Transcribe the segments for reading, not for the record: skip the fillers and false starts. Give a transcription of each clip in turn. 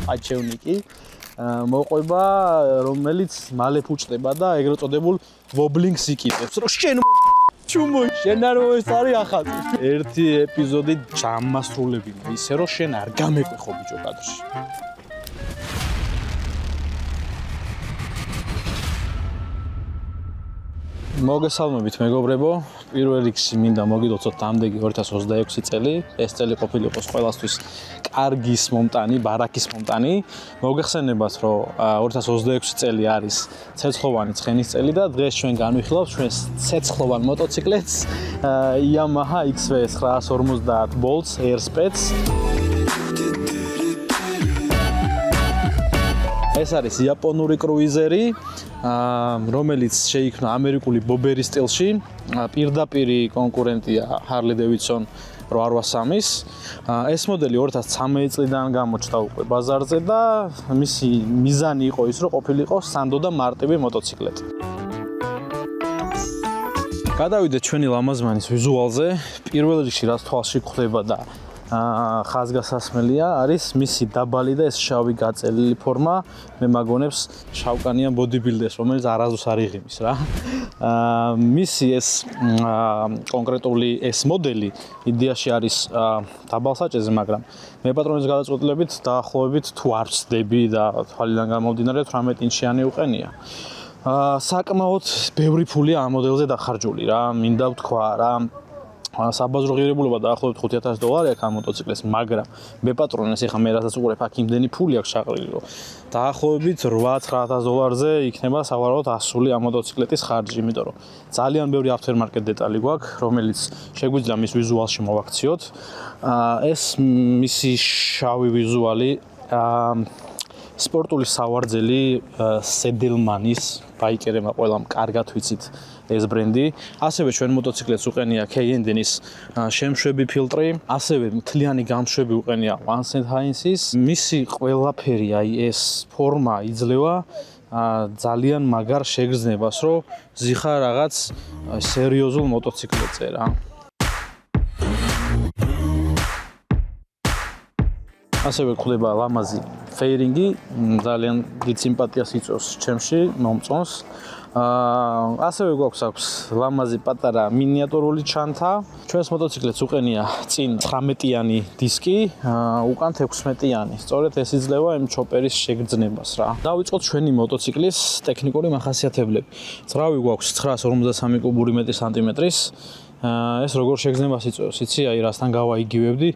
პაჩევნიკი მოყვება, რომელიც მალე ფუჭდება და ეგრეთ წოდებულ ვობლინგს იკითხებს, რომ შენ ჩუმო, შენ არ მოესწარი ახალ. ერთი ეპიზოდი ჩამასრულებინა, ისე რომ შენ არ გამეკვე ხო ბიჭო კადრში. მოგესალმებით მეგობრებო, პირველ რიგში მინდა მოგიდოცოთ ამდენი 2026 წელი. ეს წელი ყოფილიყოს ყველასთვის კარგის მომტანი, ბარაქის მომტანი. მოგეხსენებათ, რომ 2026 წელი არის ცეცხლოვანი ცხენის წელი და დღეს ჩვენ განვიხილავთ ჩვენს ცეცხლოვან მოტოციკლეთს Yamaha XV 950 Bolts Airspeeds. ეს არის იაპონური კრუიზერი, რომელიც შეიქმნა ამერიკული ბობერის სტილში. პირდაპირი კონკურენტია Harley Davidson 883-ის. ეს მოდელი 2013 წლიდან გამოჩნდა უკვე ბაზარზე და მისი მიზანი იყო ის, რომ ყოფილიყო სანდო და მარტივი მოტოციკლეტი. გადავიდეთ ჩვენი ლამაზმანის ვიზუალზე. პირველ რიგში რაც თვალში გვხვდება და ხაზგასასმელია არის მისი დაბალი და ეს შავი გაწელილი ფორმა. მე მაგონებს შავკანიან ბოდიბილდერს, რომელიც არასდროს არ იღიმის რა. მისი ეს კონკრეტული ეს მოდელი იდეაში არის დაბალსაჭეზე, მაგრამ მე პატრონის გადაწყვეტილებით დაახლოებით თუ არ ვწდები და თვალიდან გამომდინარე 18 ინჩიანი უყენია. საკმაოდ ბევრი ფულია ამ მოდელზე დახარჯული რა, მინდა ვთქვა რა. საბაზრო ღირებულება დაახლოებით $5,000 აქვს ამ მოტოციკლს, მაგრამ მე პატრონეს ეხა მე რასაც უყურებ აქ იმდენი ფული აქვს შაყრილი, რომ დაახლოებით $8,000-ზე იქნება სავარაუდოდ ასული ამ მოტოციკლეთის ხარჯი, იმიტომ რომ ძალიან ბევრი aftermarket დეტალი გვაქვს, რომელიც შეგვიძლია მის ვიზუალში მოვაქციოთ. ეს მისი შავი ვიზუალი სპორტული სავარძელი Sedelmanis ბაიკერებმა ყველამ კარგად ვიცით ეს ბრენდი. ასევე ჩვენ მოტოციკლეთს უყენია K&N-ის შემშვები ფილტრი, ასევე მთლიანი გამშვები უყენია Vance & Hines-ის. მისი ყველაფერი, აი ეს ფორმა იძლევა ძალიან მაგარ შეგრძნებას, რომ ზიხარ რაღაც სერიოზულ მოტოციკლეთზე რა. ასევე გვხვდება ლამაზი ფეირინგი, ძალიან დიდ სიმპათიას იწვევს ჩემში, მომწონს. ასევე გვაქვს ლამაზი პატარა მინიატურული ჩანთა. ჩვენს მოტოციკლეთს უყენია წინ 19-იანი დისკი, უკან 16-იანი. სწორედ ეს იძლევა იმ ჩოპერის შეგრძნებას რა. დავიწყოთ ჩვენი მოტოციკლის ტექნიკური მახასიათებლები. ძრავი გვაქვს 953 კუბური მეტრი სანტიმეტრის. ეს როგორ შეგრძნებას იწვევს, იცი, აი რასთან გავაიგივებდი.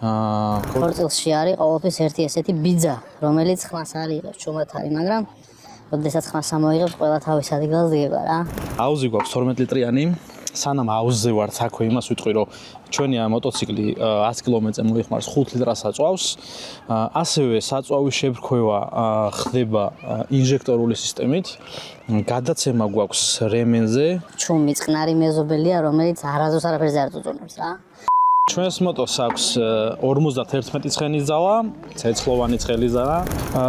ქორწილში არის ყოველთვის ერთი ესეთი ბიძა, რომელიც ხმას არ იღებს, ჩუმად არის, მაგრამ როდესაც ხმას ამოიღებს, ყველა თავის ადგილას დგება რა. აუზი გვაქვს 12 ლიტრიანი. სანამ აუზზე ვარ, საქმე იმას ვიტყვი, რომ ჩვენი მოტოციკლი 100 კილომეტრზე მოიხმარს 5 ლიტრას აწვავს. ასევე საწვავის შებრქვევა ხდება ინჟექტორული სისტემით. გადაცემა გვაქვს რემენზე. ჩუმი წყნარი მეზობელია, რომელიც არასდროს არაფერზე არ წუწუნებს რა. ჩვენს მოტოს აქვს 51 ცხენის ძალა, ცეცხლოვანი ცხელი ძალა.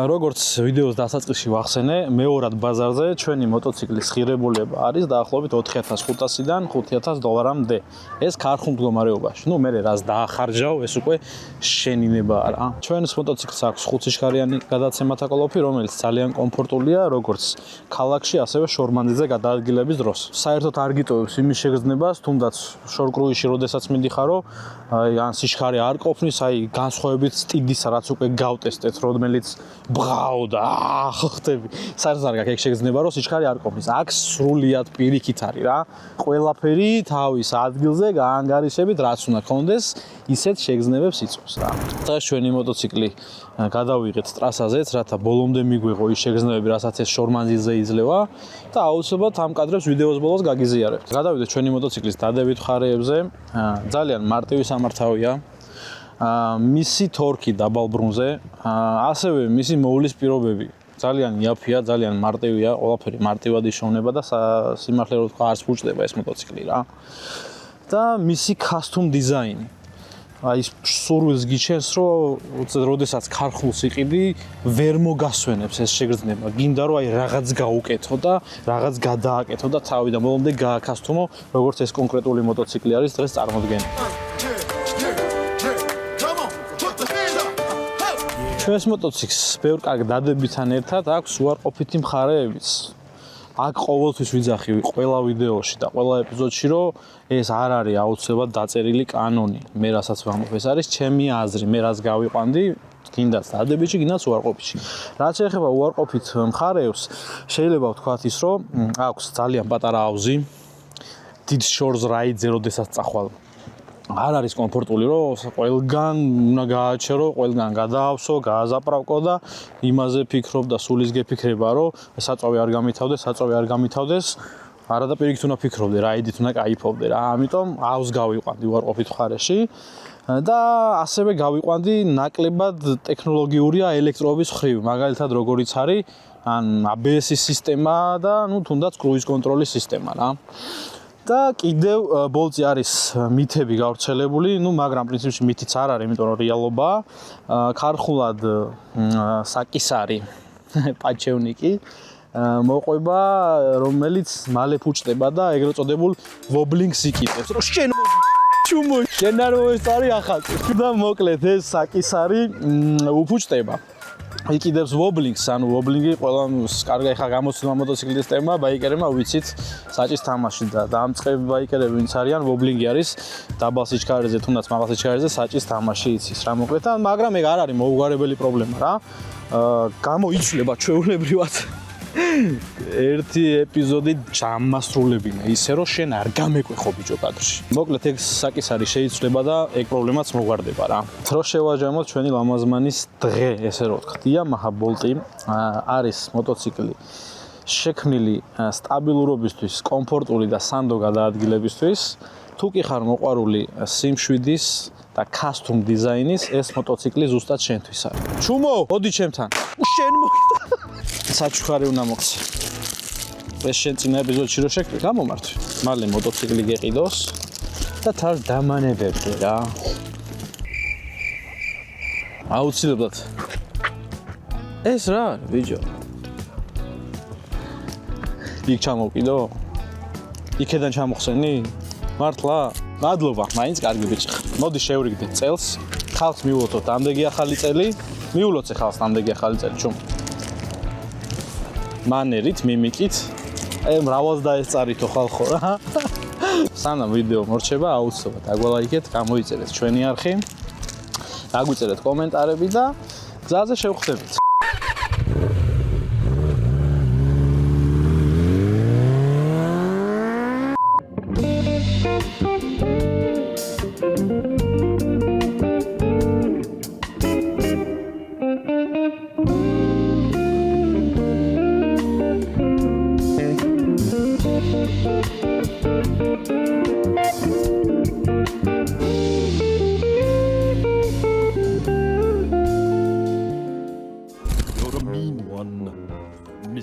როგორც ვიდეოს დასაწყისში ვახსენე, მეორად ბაზარზე ჩვენი მოტოციკლის ღირებულება არის დაახლოებით $4,500-დან $5,000-მდე. ეს ქარხულ მდგომარეობაში. მე რაც დაახარჯავ, ეს უკვე შენინებაა რა. ჩვენს მოტოციკლს აქვს 5 სიჩქარიანი გადაცემათა კოლოფი, რომელიც ძალიან კომფორტულია, როგორც ქალაქში, ასევე შორმანძილზე გადაადგილების დროს. საერთოდ არ გიტოვებს იმის შეგრძნებას, თუნდაც შორკრუიზში, როდესაც მიდიხარო, ან სიჩქარე არ ყოფნის, აი განსხვავებით სტიდისა, რაც უკვე გავტესტეთ, რომელიც ბღავდა, ხტები. საერთოდ არ გაქვს ეგ შეგრძნება, რომ სიჩქარე არ ყოფნის. აქ სრულიად პირიქით არის რა. ყველაფერი თავის ადგილზე გაანგარიშებით, რაც უნდა ქონდეს, ისეთ შეგრძნებებს იწვევს რა. და ჩვენი მოტოციკლი გადავიღეთ ტრასაზეც, რათა ბოლომდე მიგვიღო ის შეგრძნებები, რასაც ეს შორმანძილზე იძლევა და აუცილებლად ამ კადრებს ვიდეოს ბოლოს გაგიზიარებთ. გადავიდეთ ჩვენი მოტოციკლის დადებით მხარეებზე. ძალიან მარტივი სამართავია. მისი თორკი დაბალ ბრუნზე, ასევე მისი მოვლის პირობები ძალიან იაფია, ძალიან მარტივია, ყველაფერი მარტივად იშოვნება და სიმართლე რომ ვთქვა, არც ფუჭდება ეს მოტოციკლი რა. და მისი custom design. აი სურვილს გიჩენს, რომ როდესაც ქარხულს იყიდი, ვერ მოგასვენებს ეს შეგრძნება. გინდა რომ აი რაღაც გაუკეთო და რაღაც გადააკეთო და თავიდან ბოლომდე გააკასტომო, როგორც ეს კონკრეტული მოტოციკლი არის დღეს წარმოდგენილი. ჩვენს მოტოციკლს ბევრ კარგ დადებებთან ერთად აქვს უარყოფითი მხარეებიც. აქ ყოველთვის ვიძახი ყველა ვიდეოში და ყველა ეპიზოდში, რომ ეს არ არის აუცილებლად დაწერილი კანონი. მე რასაც ვამბობ, ეს არის ჩემი აზრი, მე რაც გავიყვანდი, გინდაც დადებითში, გინდაც უარყოფითში. რაც შეეხება უარყოფით მხარეებს, შეიძლება ვთქვათ ის, რომ აქვს ძალიან პატარა აუზი, დიდ შორს რაიდზე, როდესაც წახვალ. არ არის კომფორტული, რომ ყველგან უნდა გააჩერო, ყველგან გადაავსო, გააზაპრავკო და იმაზე ფიქრობ და სულის გეფიქრება, რომ საწვავი არ გამითავდეს, არადა პირიქით უნდა ფიქრობდე, რაიდით უნდა კაიფობდე რა. ამიტომ აუზს გავიყვანდი უარყოფით მხარეში და ასევე გავიყვანდი ნაკლებად ტექნოლოგიურია ელექტროობის მხრივ, მაგალითად როგორიც არის ან ABS-ის სისტემა და თუნდაც კრუიზ კონტროლის სისტემა რა. და კიდევ ბოლტზე არის მითები გავრცელებული, მაგრამ პრინციპში მითიც არ არის, იმიტომ რომ რეალობაა. ქარხულად საკისარი პაჩევნიკი მოყვება, რომელიც მალე ფუჭდება და ეგრეთ წოდებულ ვობლინგს იკითხებს. რომ შენ არ მოესწარი ახალწელს. და მოკლედ ეს საკისარი უფუჭდება. იკიდებს ვობლინგს, ანუ ვობლინგი ყველა კარგი ხა გამოცდილმა მოტოციკლისტებმა, ბაიკერებმა ვიცით საჭის თამაში და დამწყები ბაიკერები ვინც არიან, ვობლინგი არის დაბალ სიჩქარეზე, თუნდაც მაღალ სიჩქარეზე საჭის თამაში იცის რა მოკლედ, მაგრამ ეგ არ არის მოუგვარებელი პრობლემა რა. გამოიცვლება ჩვეულებრივად ერთი ეპიზოდი ჩამასრულებინა, ისე რომ შენ არ გამეკვეხო ბიჭო კადრში. მოკლედ ეგ საკისარი შეიცვლება და ეგ პრობლემაც მოგვარდება რა. რო შევაჯამოთ ჩვენი ლამაზმანის დღე, ესე რომ ვთქვათ, Yamaha Bolt არის მოტოციკლი შექმნილი სტაბილურობისთვის, კომფორტული და სანდო გადაადგილებისთვის. თუ კი ხარ მოყვარული სიმშვიდის და custom დიზაინის, ეს მოტოციკლი ზუსტად შენთვის არის. ჩუმო, მოდი ჩემთან. შენ მოგიდა. საჩუქარი უნდა მოქცე. ეს შენ წინა ეპიზოდში რო შეკრე, გამომართვი. მალე მოტოციკლი გეყიდოს და თავს დამანებებდი რა. აუცილებლად. ეს რა, ბიჭო? იქ ჩამოვკიდო? იქედან ჩამოხსენი? მართლა? მადლობა, მაინც კარგი ბიჭი. მოდი შევრიგდეთ წელს. ხალხს მიულოცოთ ამდენი ახალი წელი. მიულოცე ხალხს ამდენი ახალი წელი, ჩუმ. მანერით, მიმიკით, მრავალს დაესწარითო ხალხო რა. სანამ ვიდეო მორჩება, აუცილებლად დაგვალაიქეთ, გამოიწერეთ ჩვენი არხი, დაგვიწერეთ კომენტარები და გზაზე შევხვდებით.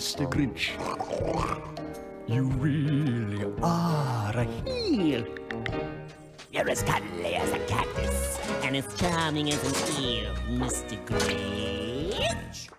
Mr. Grinch. You really are a heel. You're as cuddly as a cactus and as charming as an eel, Mr. Grinch.